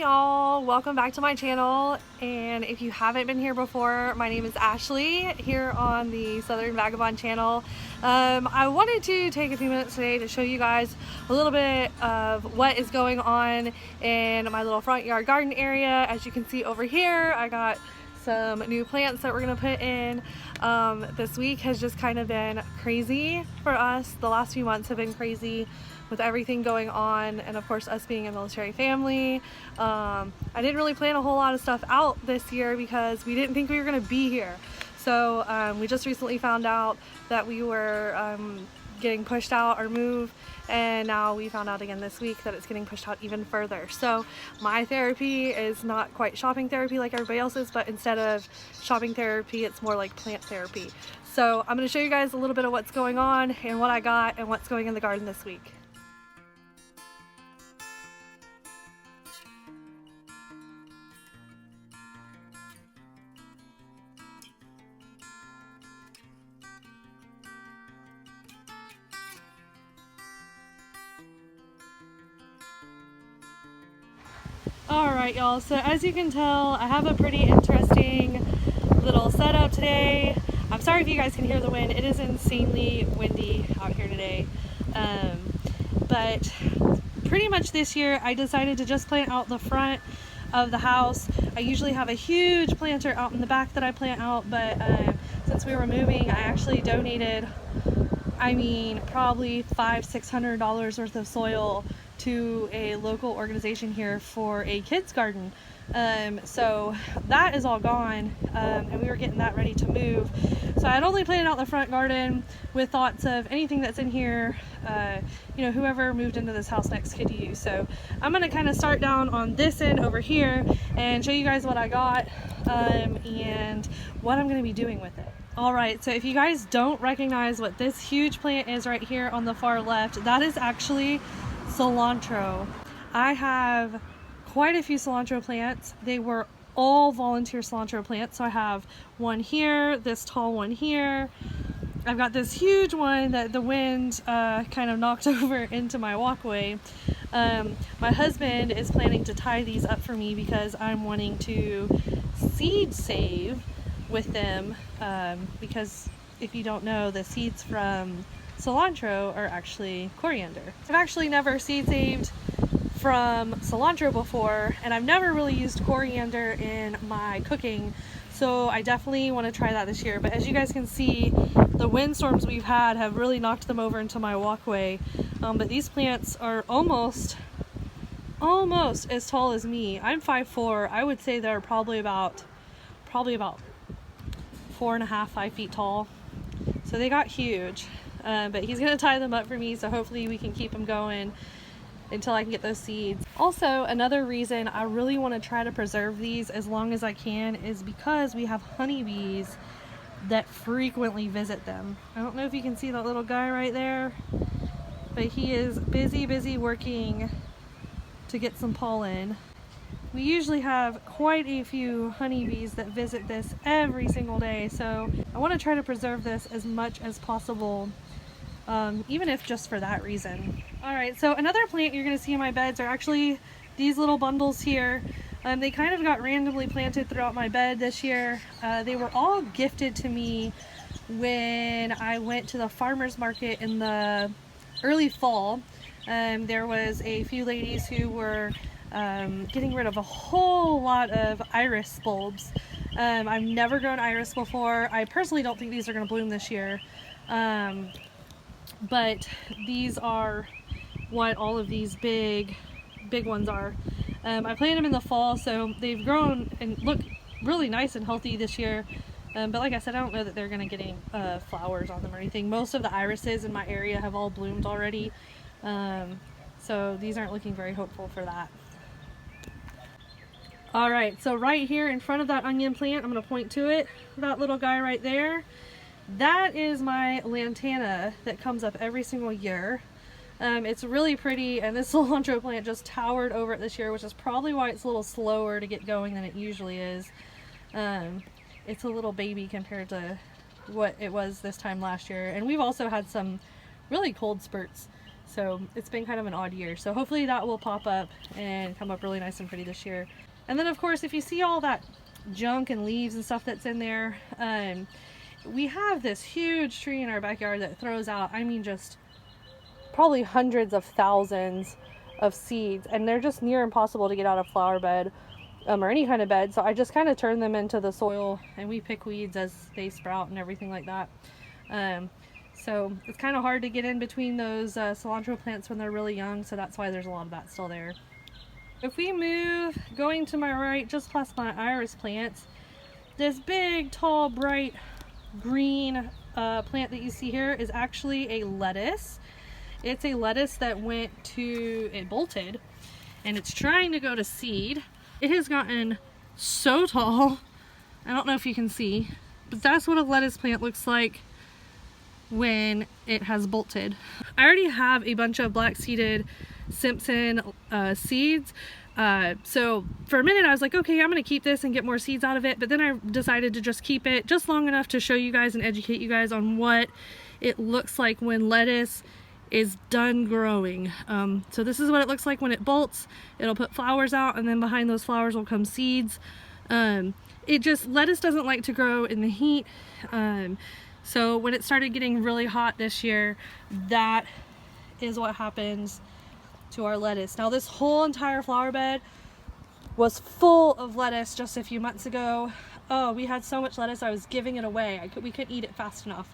y'all, welcome back to my channel. And if you haven't been here before, my name is Ashley here on the Southern Vagabond channel. I wanted to take a few minutes today to show you guys a little bit of what is going on in my little front yard garden area. As you can see over here, I got some new plants that we're gonna put in. This week has just kind of been crazy for us. The last few months have been crazy with everything going on, and of course us being a military family. I didn't really plan a whole lot of stuff out this year because we didn't think we were gonna be here. So we just recently found out that we were getting pushed out or moved, and now we found out again this week that it's getting pushed out even further. So my therapy is not quite shopping therapy like everybody else's, but instead of shopping therapy, it's more like plant therapy. So I'm going to show you guys a little bit of what's going on and what I got and what's going in the garden this week. Alright y'all, so as you can tell, I have a pretty interesting little setup today. I'm sorry if you guys can hear the wind. It is insanely windy out here today. But pretty much this year I decided to just plant out the front of the house. I usually have a huge planter out in the back that I plant out, but since we were moving, I actually donated, probably $500–600 worth of soil to a local organization here for a kids garden. So that is all gone, and we were getting that ready to move. So I had only planted out the front garden with thoughts of anything that's in here, whoever moved into this house next could use. So I'm gonna kind of start down on this end over here and show you guys what I got and what I'm gonna be doing with it. Alright, so if you guys don't recognize what this huge plant is right here on the far left, that is actually cilantro. I have quite a few cilantro plants. They were all volunteer cilantro plants. So I have one here, this tall one here. I've got this huge one that the wind kind of knocked over into my walkway. My husband is planning to tie these up for me because I'm wanting to seed save with them, because if you don't know, the seeds from cilantro are actually coriander. I've actually never seed saved from cilantro before, and I've never really used coriander in my cooking, so I definitely want to try that this year. But as you guys can see, the windstorms we've had have really knocked them over into my walkway. But these plants are almost as tall as me. I'm 5'4". I would say they're probably about 4.5, 5 feet tall. So they got huge. But he's gonna tie them up for me, so hopefully we can keep them going until I can get those seeds. Also, another reason I really want to try to preserve these as long as I can is because we have honeybees that frequently visit them. I don't know if you can see that little guy right there, but he is busy working to get some pollen. We usually have quite a few honeybees that visit this every single day, so I want to try to preserve this as much as possible, even if just for that reason. Alright, so another plant you're going to see in my beds are actually these little bundles here. They kind of got randomly planted throughout my bed this year. They were all gifted to me when I went to the farmer's market in the early fall. There was a few ladies who were getting rid of a whole lot of iris bulbs. I've never grown iris before. I personally don't think these are going to bloom this year. But these are what all of these big ones are. I planted them in the fall, so they've grown and look really nice and healthy this year. But like I said, I don't know that they're going to get any flowers on them or anything. Most of the irises in my area have all bloomed already. So these aren't looking very hopeful for that. Alright, so right here in front of that onion plant, I'm going to point to it, that little guy right there. That is my lantana that comes up every single year. It's really pretty, and this cilantro plant just towered over it this year, which is probably why it's a little slower to get going than it usually is. It's a little baby compared to what it was this time last year, and we've also had some really cold spurts. So it's been kind of an odd year. So hopefully that will pop up and come up really nice and pretty this year. And then of course, if you see all that junk and leaves and stuff that's in there, we have this huge tree in our backyard that throws out, I mean, just probably hundreds of thousands of seeds, and they're just near impossible to get out of flower bed or any kind of bed. So I just kind of turn them into the soil, and we pick weeds as they sprout and everything like that. So it's kind of hard to get in between those cilantro plants when they're really young, so that's why there's a lot of that still there. If we move, going to my right, just past my iris plants, this big, tall, bright green plant that you see here is actually a lettuce. It's a lettuce that it bolted, and it's trying to go to seed. It has gotten so tall, I don't know if you can see, but that's what a lettuce plant looks like when it has bolted. I already have a bunch of black-seeded Simpson seeds. So for a minute I was like, okay, I'm gonna keep this and get more seeds out of it, but then I decided to just keep it just long enough to show you guys and educate you guys on what it looks like when lettuce is done growing. So this is what it looks like when it bolts. It'll put flowers out, and then behind those flowers will come seeds. Lettuce doesn't like to grow in the heat. So when it started getting really hot this year, that is what happens to our lettuce. Now this whole entire flower bed was full of lettuce just a few months ago. Oh, we had so much lettuce I was giving it away. We couldn't eat it fast enough.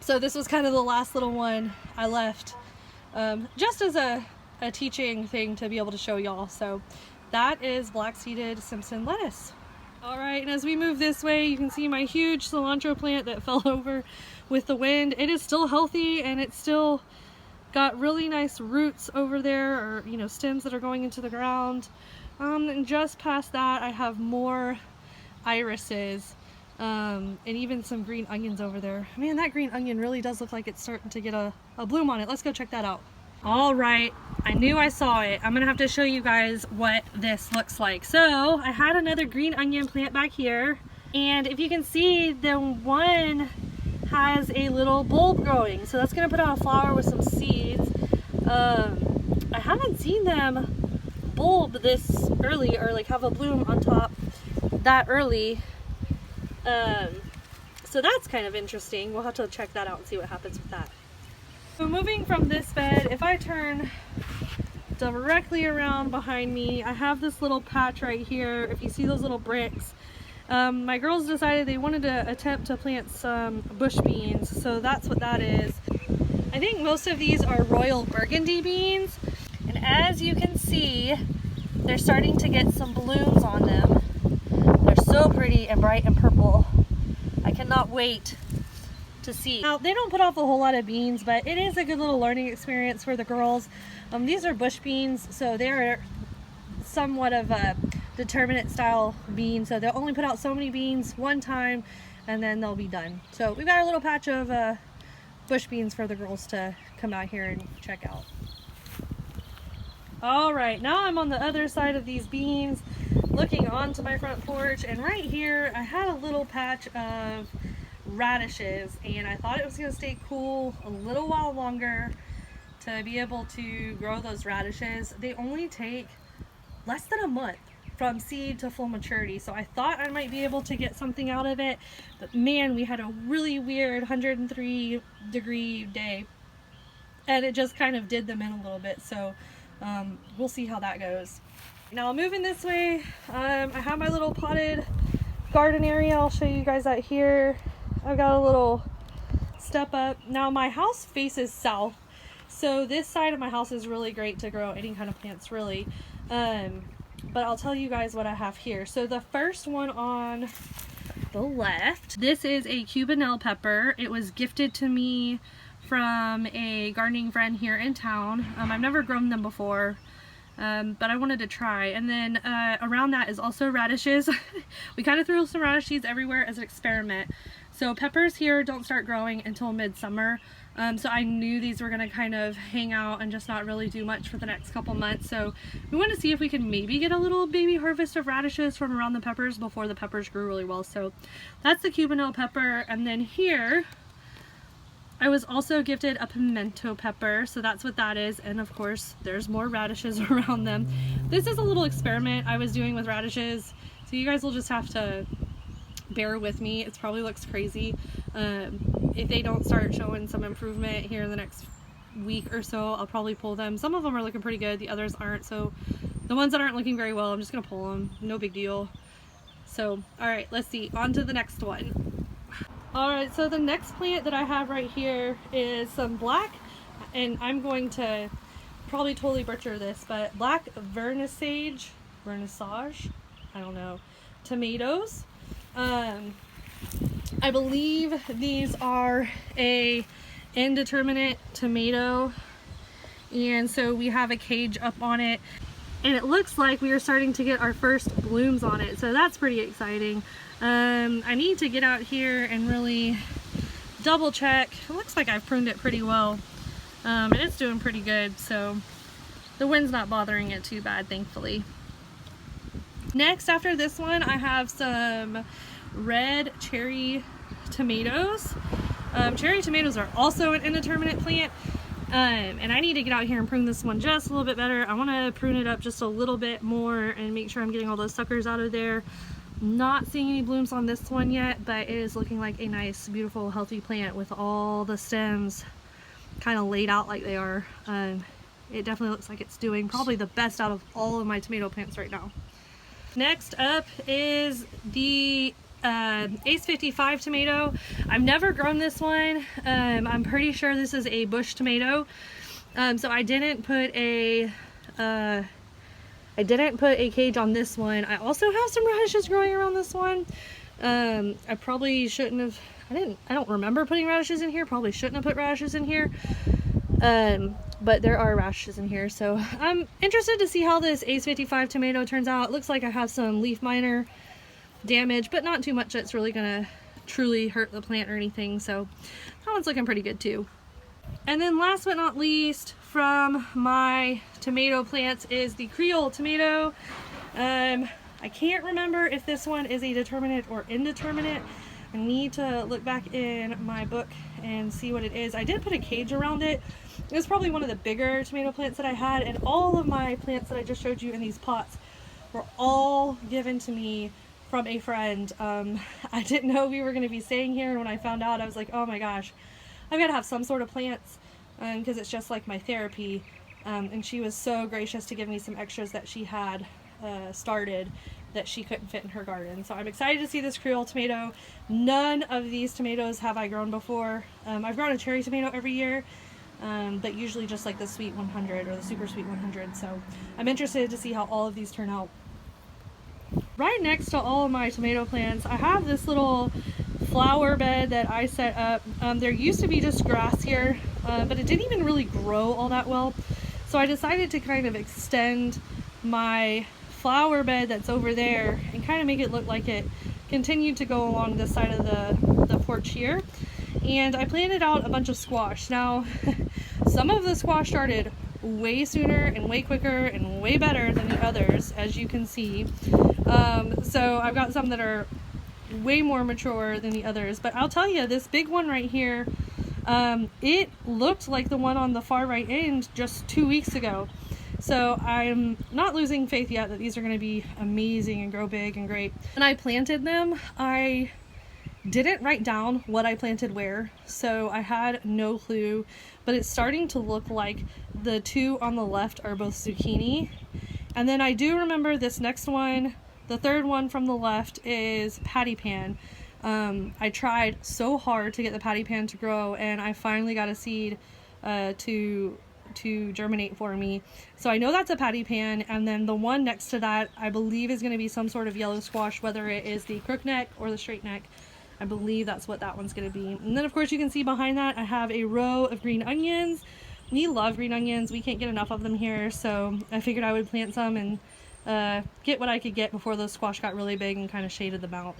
So this was kind of the last little one I left, just as a teaching thing to be able to show y'all. So that is black-seeded Simpson lettuce. All right, and as we move this way, you can see my huge cilantro plant that fell over with the wind. It is still healthy, and it's still got really nice roots over there, or stems that are going into the ground. And just past that, I have more irises. And even some green onions over there. Man, that green onion really does look like it's starting to get a bloom on it. Let's go check that out. All right, I knew I saw it. I'm gonna have to show you guys what this looks like. So I had another green onion plant back here, and if you can see, the one has a little bulb growing. So that's gonna put out a flower with some seeds. I haven't seen them bulb this early, or like have a bloom on top that early. So that's kind of interesting. We'll have to check that out and see what happens with that. So moving from this bed, if I turn directly around behind me, I have this little patch right here. If you see those little bricks, my girls decided they wanted to attempt to plant some bush beans, so that's what that is. I think most of these are royal burgundy beans, and as you can see, they're starting to get some blooms on them. They're so pretty and bright and purple. I cannot wait to see. Now, they don't put off a whole lot of beans, but it is a good little learning experience for the girls. These are bush beans, so they're somewhat of a determinate style bean, so they'll only put out so many beans one time, and then they'll be done. So we've got a little patch of bush beans for the girls to come out here and check out. All right, now I'm on the other side of these beans, looking onto my front porch, and right here I had a little patch of radishes, and I thought it was going to stay cool a little while longer to be able to grow those radishes. They only take less than a month from seed to full maturity, so I thought I might be able to get something out of it, but man, we had a really weird 103-degree day, and it just kind of did them in a little bit. So we'll see how that goes. Now moving this way, I have my little potted garden area. I'll show you guys that here. I've got a little step up. Now my house faces south, so this side of my house is really great to grow any kind of plants, really. But I'll tell you guys what I have here. So the first one on the left, this is a Cuban pepper. It was gifted to me from a gardening friend here in town. I've never grown them before, but I wanted to try. And then around that is also radishes. We kind of threw some radish seeds everywhere as an experiment. So peppers here don't start growing until midsummer. So I knew these were going to kind of hang out and just not really do much for the next couple months. So we want to see if we can maybe get a little baby harvest of radishes from around the peppers before the peppers grew really well. So that's the Cuban pepper. And then here I was also gifted a pimento pepper, so that's what that is, and of course there's more radishes around them. This is a little experiment I was doing with radishes, so you guys will just have to bear with me. It probably looks crazy. If they don't start showing some improvement here in the next week or so, I'll probably pull them. Some of them are looking pretty good, the others aren't, so the ones that aren't looking very well, I'm just gonna pull them, no big deal. So alright, let's see, on to the next one. Alright, so the next plant that I have right here is some black, and I'm going to probably totally butcher this, but black vernissage, I don't know, tomatoes. I believe these are a indeterminate tomato, and so we have a cage up on it, and it looks like we are starting to get our first blooms on it, so that's pretty exciting. I need to get out here and really double check. It looks like I've pruned it pretty well, and it's doing pretty good, so the wind's not bothering it too bad, thankfully. Next, after this one, I have some red cherry tomatoes. Cherry tomatoes are also an indeterminate plant, and I need to get out here and prune this one just a little bit better. I want to prune it up just a little bit more and make sure I'm getting all those suckers out of there. Not seeing any blooms on this one yet, but it is looking like a nice, beautiful, healthy plant with all the stems kind of laid out like they are. It definitely looks like it's doing probably the best out of all of my tomato plants right now. Next up is the Ace 55 tomato. I've never grown this one. I'm pretty sure this is a bush tomato. So I didn't put a cage on this one. I also have some radishes growing around this one. I probably shouldn't have, I don't remember putting radishes in here. Probably shouldn't have put radishes in here. But there are radishes in here, so I'm interested to see how this Ace 55 tomato turns out. It looks like I have some leaf miner damage, but not too much that's really gonna truly hurt the plant or anything, so that one's looking pretty good too. And then last but not least from my tomato plants is the Creole tomato. I can't remember if this one is a determinate or indeterminate. I need to look back in my book and see what it is. I did put a cage around it. It was probably one of the bigger tomato plants that I had, and all of my plants that I just showed you in these pots were all given to me from a friend. I didn't know we were going to be staying here, and when I found out, I was like, oh my gosh, I've got to have some sort of plants, because it's just like my therapy. And she was so gracious to give me some extras that she had started that she couldn't fit in her garden. So I'm excited to see this Creole tomato. None of these tomatoes have I grown before. I've grown a cherry tomato every year, but usually just like the sweet 100 or the super sweet 100. So I'm interested to see how all of these turn out. Right next to all of my tomato plants, I have this little flower bed that I set up. There used to be just grass here, but it didn't even really grow all that well. So I decided to kind of extend my flower bed that's over there and kind of make it look like it continued to go along this side of the porch here. And I planted out a bunch of squash. Now, some of the squash started way sooner and way quicker and way better than the others, as you can see. So I've got some that are way more mature than the others, but I'll tell you, this big one right here, it looked like the one on the far right end just 2 weeks ago. So I'm not losing faith yet that these are going to be amazing and grow big and great. When I planted them, I didn't write down what I planted where, so I had no clue, but it's starting to look like the two on the left are both zucchini. And then I do remember this next one, the third one from the left, is patty pan. I tried so hard to get the patty pan to grow, and I finally got a seed to germinate for me. So I know that's a patty pan, and then the one next to that I believe is going to be some sort of yellow squash, whether it is the crookneck or the straight neck. I believe that's what that one's going to be. And then of course you can see behind that I have a row of green onions. We love green onions. We can't get enough of them here, so I figured I would plant some and get what I could get before those squash got really big and kind of shaded them out.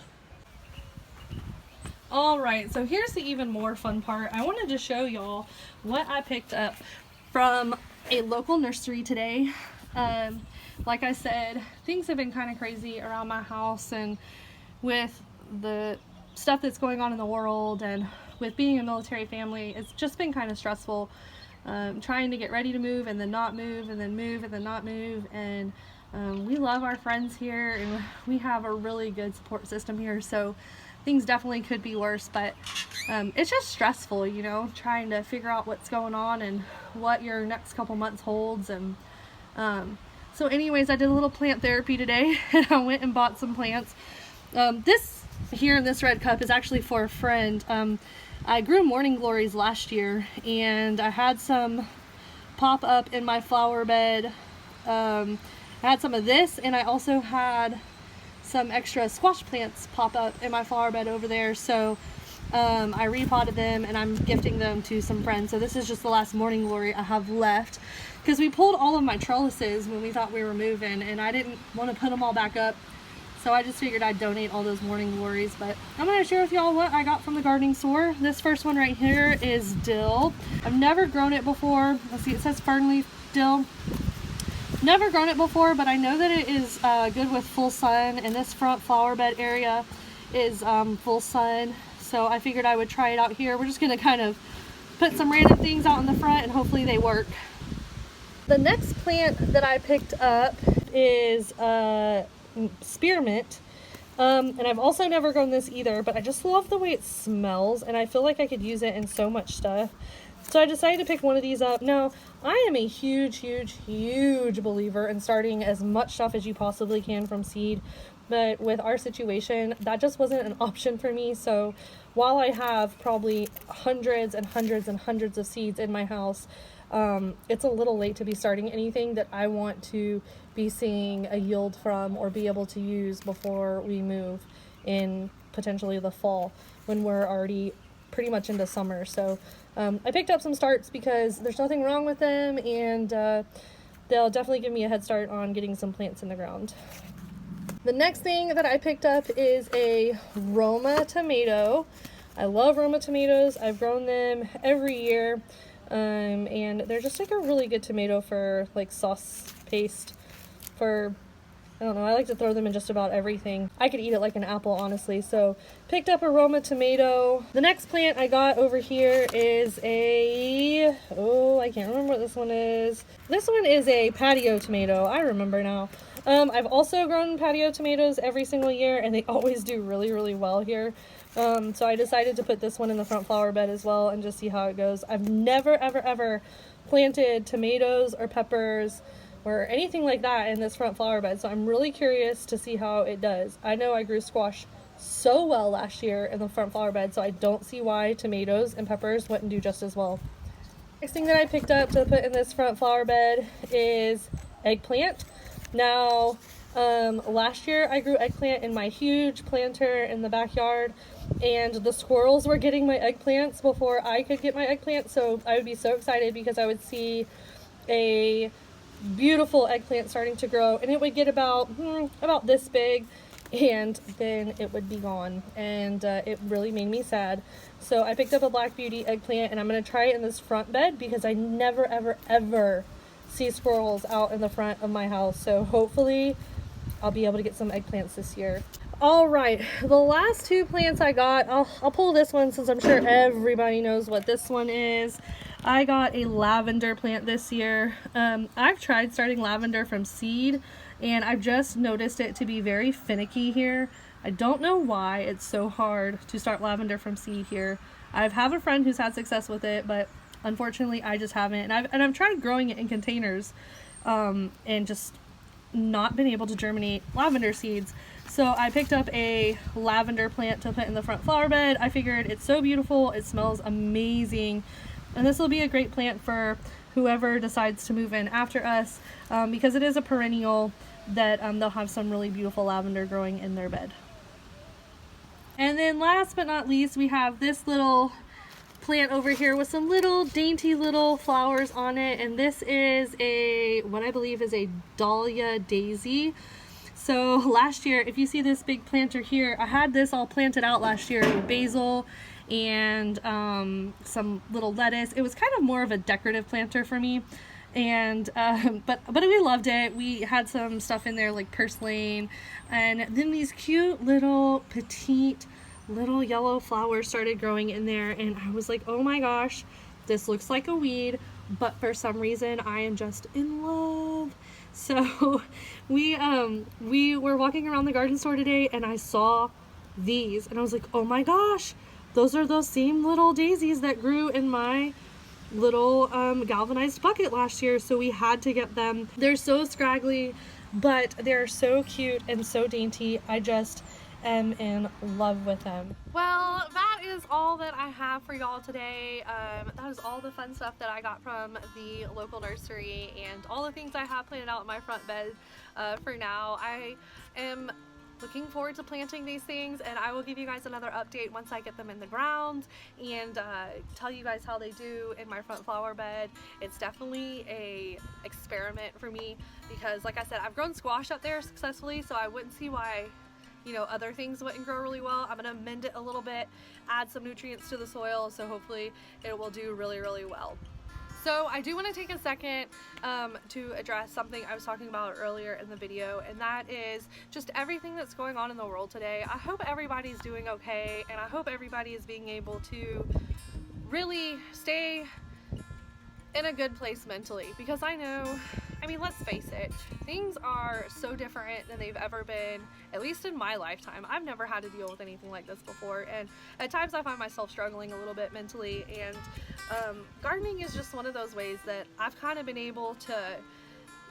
Alright, so here's the even more fun part. I wanted to show y'all what I picked up from a local nursery today. Like I said, things have been kind of crazy around my house, and with the stuff that's going on in the world and with being a military family, it's just been kind of stressful, trying to get ready to move and then not move and then move and then not move. And we love our friends here and we have a really good support system here, so things definitely could be worse, but it's just stressful, you know, trying to figure out what's going on and what your next couple months holds. And so anyways, I did a little plant therapy today and I went and bought some plants. This here in this red cup is actually for a friend. I grew morning glories last year and I had some pop up in my flower bed. I had some of this, and I also had some extra squash plants pop up in my flower bed over there, so I repotted them and I'm gifting them to some friends. So this is just the last morning glory I have left, because we pulled all of my trellises when we thought we were moving and I didn't want to put them all back up, so I just figured I'd donate all those morning glories. But I'm going to share with y'all what I got from the gardening store. This first one right here is dill. I've never grown it before. Let's see, it says fernleaf dill. Never grown it before, but I know that it is good with full sun, and this front flower bed area is full sun, so I figured I would try it out here. We're just going to kind of put some random things out in the front and hopefully they work. The next plant that I picked up is spearmint, and I've also never grown this either, but I just love the way it smells and I feel like I could use it in so much stuff. So I decided to pick one of these up. Now, I am a huge believer in starting as much stuff as you possibly can from seed, but with our situation, that just wasn't an option for me. So while I have probably hundreds and hundreds of seeds in my house, it's a little late to be starting anything that I want to be seeing a yield from or be able to use before we move in potentially the fall, when we're already pretty much into summer. So I picked up some starts because there's nothing wrong with them, and they'll definitely give me a head start on getting some plants in the ground. The next thing that I picked up is a Roma tomato. I love Roma tomatoes. I've grown them every year, and they're just like a really good tomato for like sauce paste. For, I don't know, I like to throw them in just about everything. I could eat it like an apple, honestly. So picked up a Roma tomato. The next plant I got over here is I can't remember what this one is. This one is a patio tomato. I remember now. I've also grown patio tomatoes every single year and they always do really well here. So I decided to put this one in the front flower bed as well and just see how it goes. I've never ever planted tomatoes or peppers or anything like that in this front flower bed, so I'm really curious to see how it does. I know I grew squash so well last year in the front flower bed, so I don't see why tomatoes and peppers wouldn't do just as well. Next thing that I picked up to put in this front flower bed is eggplant. Now, last year I grew eggplant in my huge planter in the backyard, and the squirrels were getting my eggplants before I could get my eggplant, so I would be so excited because I would see a beautiful eggplant starting to grow, and it would get about this big, and then it would be gone, and it really made me sad. So I picked up a Black Beauty eggplant, and I'm going to try it in this front bed because I never ever see squirrels out in the front of my house, so hopefully I'll be able to get some eggplants this year. All right, the last two plants I got, I'll pull this one since I'm sure everybody knows what this one is. I got a lavender plant this year. I've tried starting lavender from seed, and I've just noticed it to be very finicky here. I don't know why it's so hard to start lavender from seed here. I have a friend who's had success with it, but unfortunately I just haven't. And I've tried growing it in containers, and just not been able to germinate lavender seeds. So I picked up a lavender plant to put in the front flower bed. I figured it's so beautiful, it smells amazing, and this will be a great plant for whoever decides to move in after us, because it is a perennial that they'll have some really beautiful lavender growing in their bed. And then last but not least, we have this little plant over here with some little dainty little flowers on it, and this is what I believe is a dahlia daisy. So last year, if you see this big planter here, I had this all planted out last year with basil and some little lettuce. It was kind of more of a decorative planter for me, and but we loved it. We had some stuff in there like purslane, and then these cute little petite little yellow flowers started growing in there, and I was like, oh my gosh, this looks like a weed, but for some reason I am just in love. So we were walking around the garden store today, and I saw these, and I was like, oh my gosh, those are those same little daisies that grew in my little galvanized bucket last year, so we had to get them. They're so scraggly, but they're so cute and so dainty. I just am in love with them. Well, that is all that I have for y'all today. That is all the fun stuff that I got from the local nursery and all the things I have planned out in my front bed for now. I am looking forward to planting these things, and I will give you guys another update once I get them in the ground and tell you guys how they do in my front flower bed. It's definitely a experiment for me because, like I said, I've grown squash up there successfully, so I wouldn't see why, you know, other things wouldn't grow really well. I'm gonna mend it a little bit, add some nutrients to the soil, so hopefully it will do really well. So I do want to take a second to address something I was talking about earlier in the video, and that is just everything that's going on in the world today. I hope everybody's doing okay, and I hope everybody is being able to really stay in a good place mentally, because I know, I mean, let's face it, things are so different than they've ever been, at least in my lifetime. I've never had to deal with anything like this before, and at times I find myself struggling a little bit mentally, and gardening is just one of those ways that I've kind of been able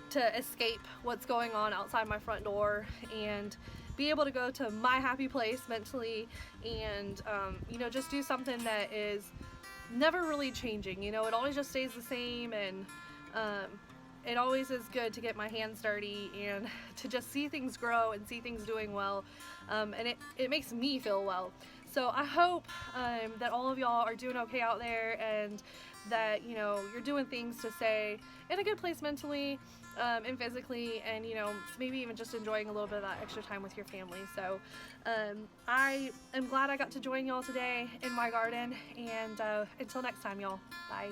to escape what's going on outside my front door and be able to go to my happy place mentally and you know, just do something that is never really changing. You know, it always just stays the same, and it always is good to get my hands dirty and to just see things grow and see things doing well, and it makes me feel well. So I hope that all of y'all are doing okay out there, and that, you know, you're doing things to stay in a good place mentally and physically, and, you know, maybe even just enjoying a little bit of that extra time with your family. So I am glad I got to join y'all today in my garden, and until next time, y'all, bye.